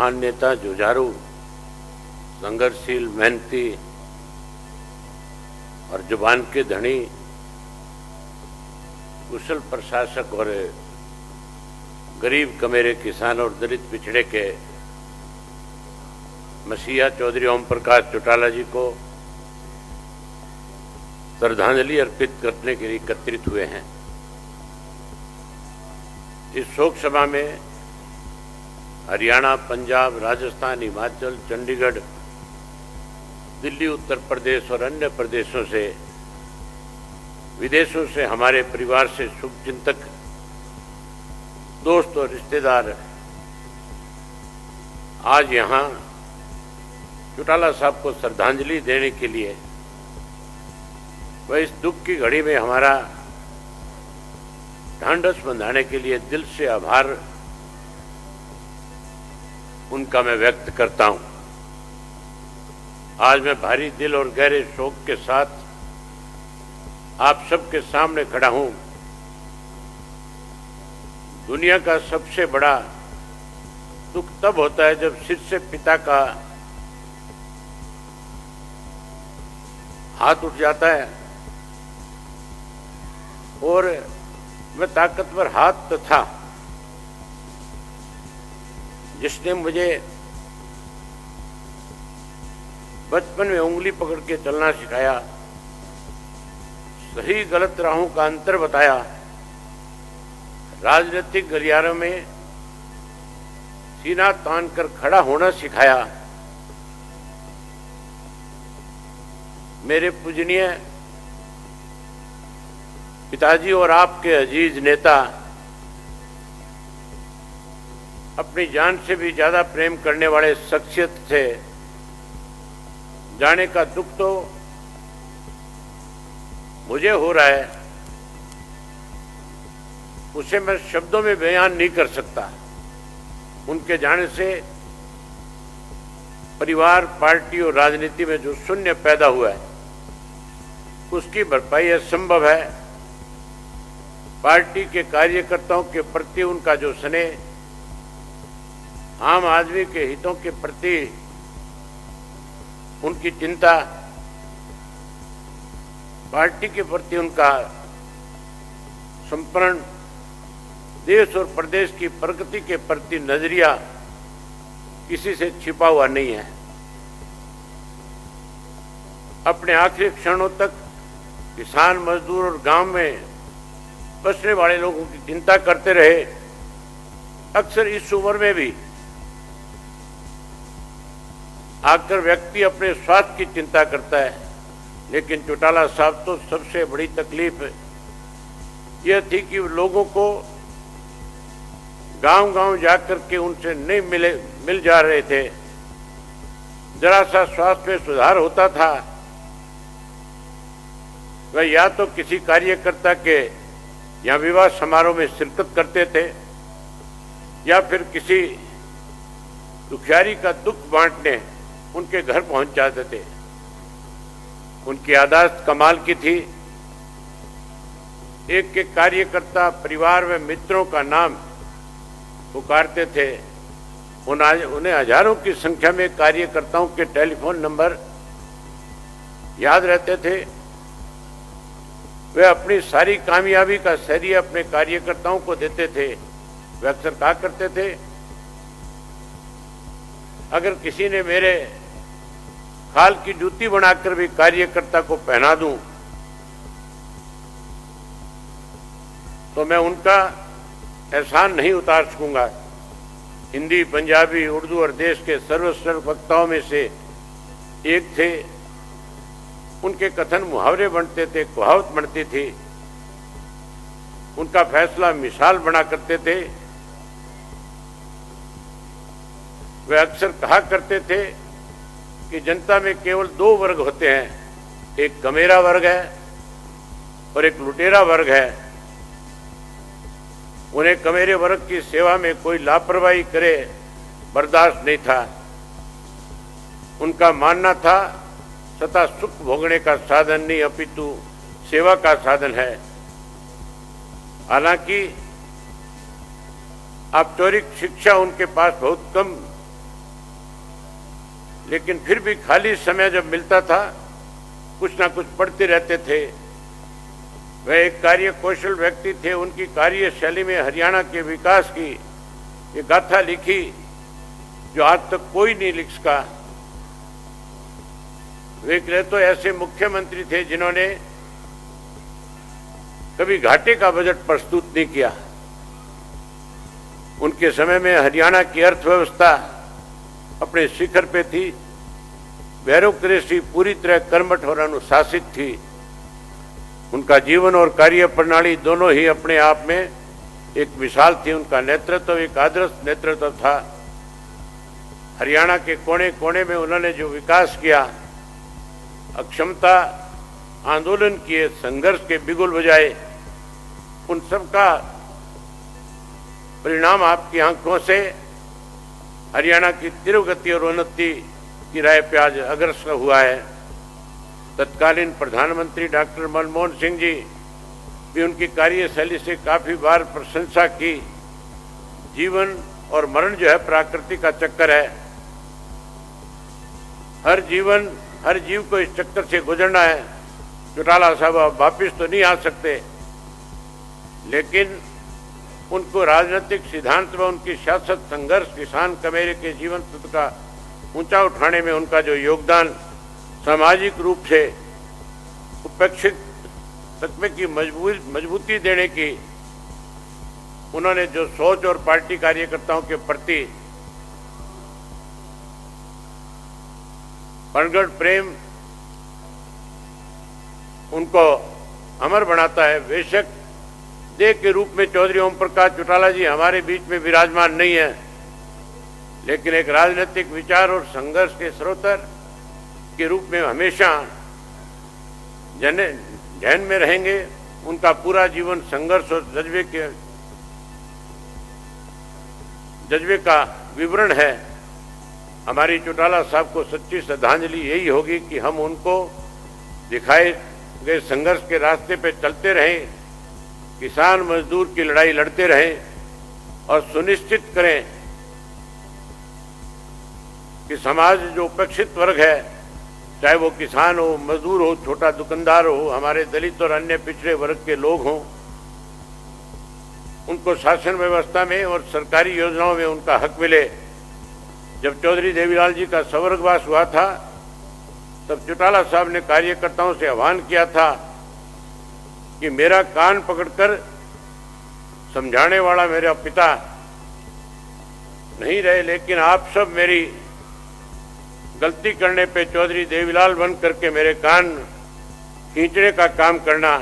महान नेता, जुझारू, संघर्षशील, मेहनती और जुबान के धनी, कुशल प्रशासक और गरीब कमेरे किसान और दलित पिछड़े के मसीहा चौधरी ओम प्रकाश चौटाला जी को श्रद्धांजलि अर्पित करने के लिए एकत्रित हुए हैं। इस शोक सभा में हरियाणा, पंजाब, राजस्थान, हिमाचल, चंडीगढ़, दिल्ली, उत्तर प्रदेश और अन्य प्रदेशों से, विदेशों से हमारे परिवार से शुभचिंतक, दोस्त और रिश्तेदार आज यहाँ चौटाला साहब को श्रद्धांजलि देने के लिए व इस दुख की घड़ी में हमारा ढांढस बंधाने के लिए दिल से आभार उनका मैं व्यक्त करता हूं। आज मैं भारी दिल और गहरे शोक के साथ आप सबके सामने खड़ा हूं। दुनिया का सबसे बड़ा दुख तब होता है जब सिर से पिता का हाथ उठ जाता है और वह ताकतवर हाथ तो था जिसने मुझे बचपन में उंगली पकड़ के चलना सिखाया, सही गलत राहों का अंतर बताया, राजनीतिक गलियारों में सीना तान कर खड़ा होना सिखाया। मेरे पूजनीय पिताजी और आपके अजीज नेता अपनी जान से भी ज्यादा प्रेम करने वाले शख्सियत थे। जाने का दुख तो मुझे हो रहा है, उसे मैं शब्दों में बयान नहीं कर सकता। उनके जाने से परिवार, पार्टी और राजनीति में जो शून्य पैदा हुआ है उसकी भरपाई असंभव है। पार्टी के कार्यकर्ताओं के प्रति उनका जो स्नेह, आम आदमी के हितों के प्रति उनकी चिंता, पार्टी के प्रति उनका समर्पण, देश और प्रदेश की प्रगति के प्रति नजरिया किसी से छिपा हुआ नहीं है। अपने आखिरी क्षणों तक किसान, मजदूर और गांव में बसने वाले लोगों की चिंता करते रहे। अक्सर इस उम्र में भी आकर व्यक्ति अपने स्वास्थ्य की चिंता करता है, लेकिन चौटाला साहब तो सबसे बड़ी तकलीफ यह थी कि लोगों को गांव-गांव जाकर के उनसे नहीं मिल जा रहे थे। जरा सा स्वास्थ्य में सुधार होता था, वह या तो किसी कार्यकर्ता के या विवाह समारोह में शिरकत करते थे या फिर किसी दुखियारी का दुख बांटने उनके घर पहुंच जाते थे। उनकी आदत कमाल की थी। एक एक कार्यकर्ता, परिवार व मित्रों का नाम पुकारते थे। उन्हें हजारों की संख्या में कार्यकर्ताओं के टेलीफोन नंबर याद रहते थे। वे अपनी सारी कामयाबी का श्रेय अपने कार्यकर्ताओं को देते थे। वे अक्सर कहा करते थे, अगर किसी ने मेरे खाल की जूती बनाकर भी कार्यकर्ता को पहना दूं तो मैं उनका एहसान नहीं उतार सकूंगा। हिंदी, पंजाबी, उर्दू और देश के सर्वश्रेष्ठ वक्ताओं में से एक थे। उनके कथन मुहावरे बनते थे, कहावत बनती थी। उनका फैसला मिसाल बना करते थे। वे अक्सर कहा करते थे कि जनता में केवल दो वर्ग होते हैं, एक कमेरा वर्ग है और एक लुटेरा वर्ग है। उन्हें कमेरे वर्ग की सेवा में कोई लापरवाही करे बर्दाश्त नहीं था। उनका मानना था सत्ता सुख भोगने का साधन नहीं अपितु सेवा का साधन है। हालांकि औपचारिक शिक्षा उनके पास बहुत कम लेकिन फिर भी खाली समय जब मिलता था कुछ ना कुछ पढ़ते रहते थे। वह एक कार्य कौशल व्यक्ति थे। उनकी कार्यशैली में हरियाणा के विकास की ये गाथा लिखी जो आज तक कोई नहीं लिख सका। वे तो ऐसे मुख्यमंत्री थे जिन्होंने कभी घाटे का बजट प्रस्तुत नहीं किया। उनके समय में हरियाणा की अर्थव्यवस्था अपने शिखर पे थी। ब्यूरोक्रेसी पूरी तरह कर्मठ और अनुशासित थी। उनका जीवन और कार्य प्रणाली दोनों ही अपने आप में एक मिसाल थी। उनका नेतृत्व एक आदर्श नेतृत्व था। हरियाणा के कोने कोने में उन्होंने जो विकास किया, अक्षमता आंदोलन किए, संघर्ष के बिगुल बजाए, उन सब का परिणाम आपकी आंखों से हरियाणा की तीव्र गति और उन्नति की राह पे आज अग्रसर हुआ है। तत्कालीन प्रधानमंत्री डॉक्टर मनमोहन सिंह जी भी उनकी कार्यशैली से काफी बार प्रशंसा की। जीवन और मरण जो है प्रकृति का चक्कर है। हर जीव को इस चक्कर से गुजरना है। चौटाला साहब अब वापिस तो नहीं आ सकते, लेकिन उनको राजनीतिक सिद्धांत में उनकी सियासत, संघर्ष, किसान कमेरे के जीवन तत्व का ऊंचा उठाने में उनका जो योगदान, सामाजिक रूप से उपेक्षित तत्व की मजबूती देने की उन्होंने जो सोच और पार्टी कार्यकर्ताओं के प्रति प्रगाढ़ प्रेम उनको अमर बनाता है। बेशक देह के रूप में चौधरी ओम प्रकाश चौटाला जी हमारे बीच में विराजमान नहीं है, लेकिन एक राजनीतिक विचार और संघर्ष के स्रोतर के रूप में हमेशा जहन में रहेंगे। उनका पूरा जीवन संघर्ष और जज्बे का विवरण है। हमारी चौटाला साहब को सच्ची श्रद्धांजलि यही होगी कि हम उनको दिखाए गए संघर्ष के रास्ते पे चलते रहें, किसान मजदूर की लड़ाई लड़ते रहें और सुनिश्चित करें कि समाज जो उपेक्षित वर्ग है, चाहे वो किसान हो, मजदूर हो, छोटा दुकानदार हो, हमारे दलित और अन्य पिछड़े वर्ग के लोग हों, उनको शासन व्यवस्था में और सरकारी योजनाओं में उनका हक मिले। जब चौधरी देवीलाल जी का स्वर्गवास हुआ था, तब चौटाला साहब ने कार्यकर्ताओं से आह्वान किया था कि मेरा कान पकड़कर समझाने वाला मेरा पिता नहीं रहे, लेकिन आप सब मेरी गलती करने पे चौधरी देवीलाल बन करके मेरे कान खींचने का काम करना।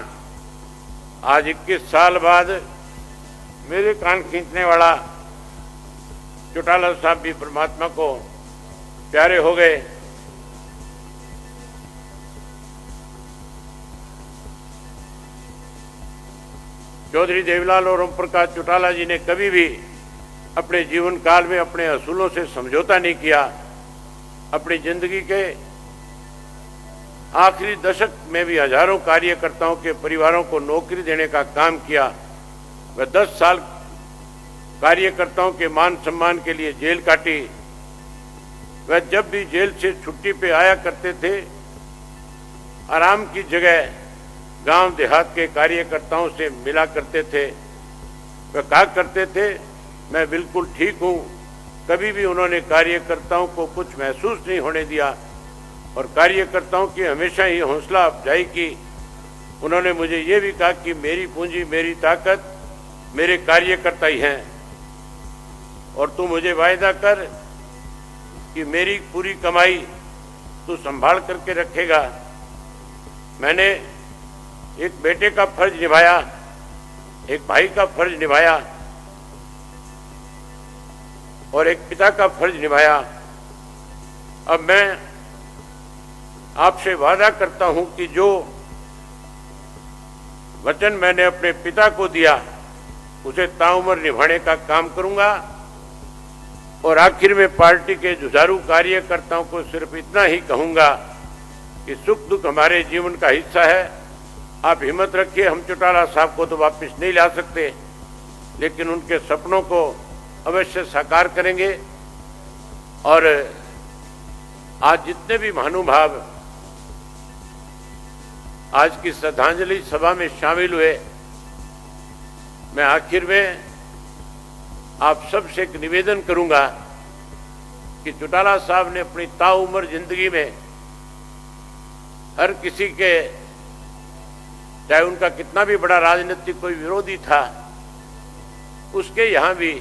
आज 21 साल बाद मेरे कान खींचने वाला चौटाला साहब भी परमात्मा को प्यारे हो गए। चौधरी देवीलाल और ओम प्रकाश चौटाला जी ने कभी भी अपने जीवन काल में अपने असूलों से समझौता नहीं किया। अपनी जिंदगी के आखिरी दशक में भी हजारों कार्यकर्ताओं के परिवारों को नौकरी देने का काम किया। वह 10 साल कार्यकर्ताओं के मान सम्मान के लिए जेल काटी। वह जब भी जेल से छुट्टी पे आया करते थे, आराम की जगह गांव देहात के कार्यकर्ताओं से मिला करते थे। वह कहा करते थे, मैं बिल्कुल ठीक हूं। कभी भी उन्होंने कार्यकर्ताओं को कुछ महसूस नहीं होने दिया और कार्यकर्ताओं की हमेशा ही हौसला अफजाई की। उन्होंने मुझे ये भी कहा कि मेरी पूंजी, मेरी ताकत मेरे कार्यकर्ता ही हैं और तू मुझे वायदा कर कि मेरी पूरी कमाई तू संभाल करके रखेगा। मैंने एक बेटे का फर्ज निभाया, एक भाई का फर्ज निभाया और एक पिता का फर्ज निभाया। अब मैं आपसे वादा करता हूं कि जो वचन मैंने अपने पिता को दिया उसे ताउम्र निभाने का काम करूंगा। और आखिर में पार्टी के जुझारू कार्यकर्ताओं को सिर्फ इतना ही कहूंगा कि सुख दुख हमारे जीवन का हिस्सा है। आप हिम्मत रखिए। हम चौटाला साहब को तो वापस नहीं ला सकते, लेकिन उनके सपनों को अवश्य साकार करेंगे और आज जितने भी महानुभाव आज की श्रद्धांजलि सभा में शामिल हुए, मैं आखिर में आप सबसे एक निवेदन करूंगा कि चौटाला साहब ने अपनी ताउम्र जिंदगी में हर किसी के, चाहे उनका कितना भी बड़ा राजनीतिक कोई विरोधी था, उसके यहां भी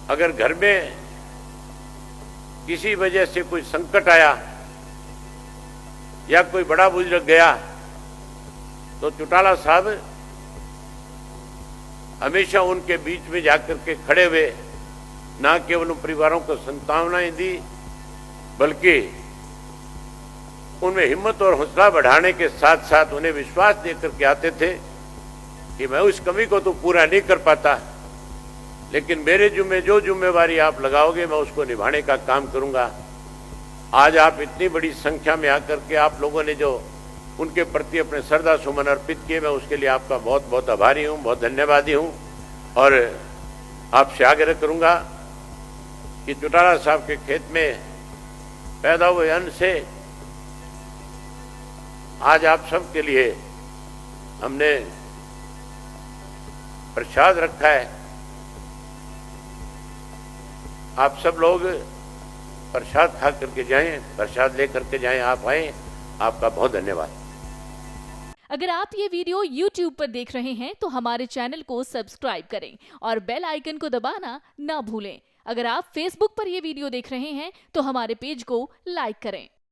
अगर घर में किसी वजह से कोई संकट आया या कोई बड़ा बुजुर्ग गया तो चौटाला साहब हमेशा उनके बीच में जाकर के खड़े हुए, ना केवल उन परिवारों को सांत्वनाएं दी बल्कि उनमें हिम्मत और हौसला बढ़ाने के साथ साथ उन्हें विश्वास देकर के आते थे कि मैं उस कमी को तो पूरा नहीं कर पाता, लेकिन मेरे जुम्मे जो जिम्मेवारी आप लगाओगे मैं उसको निभाने का काम करूंगा। आज आप इतनी बड़ी संख्या में आकर के आप लोगों ने जो उनके प्रति अपने श्रद्धा सुमन अर्पित किए, मैं उसके लिए आपका बहुत बहुत आभारी हूं, बहुत धन्यवादी हूं। और आपसे आग्रह करूंगा कि चौटाला साहब के खेत में पैदा हुए अन्न से आज आप सब के लिए हमने प्रसाद रखा है। आप सब लोग प्रसाद खा करके जाएं, प्रसाद ले करके जाएं, आप आए, आपका बहुत धन्यवाद। अगर आप ये वीडियो YouTube पर देख रहे हैं तो हमारे चैनल को सब्सक्राइब करें और बेल आइकन को दबाना ना भूलें। अगर आप Facebook पर ये वीडियो देख रहे हैं तो हमारे पेज को लाइक करें।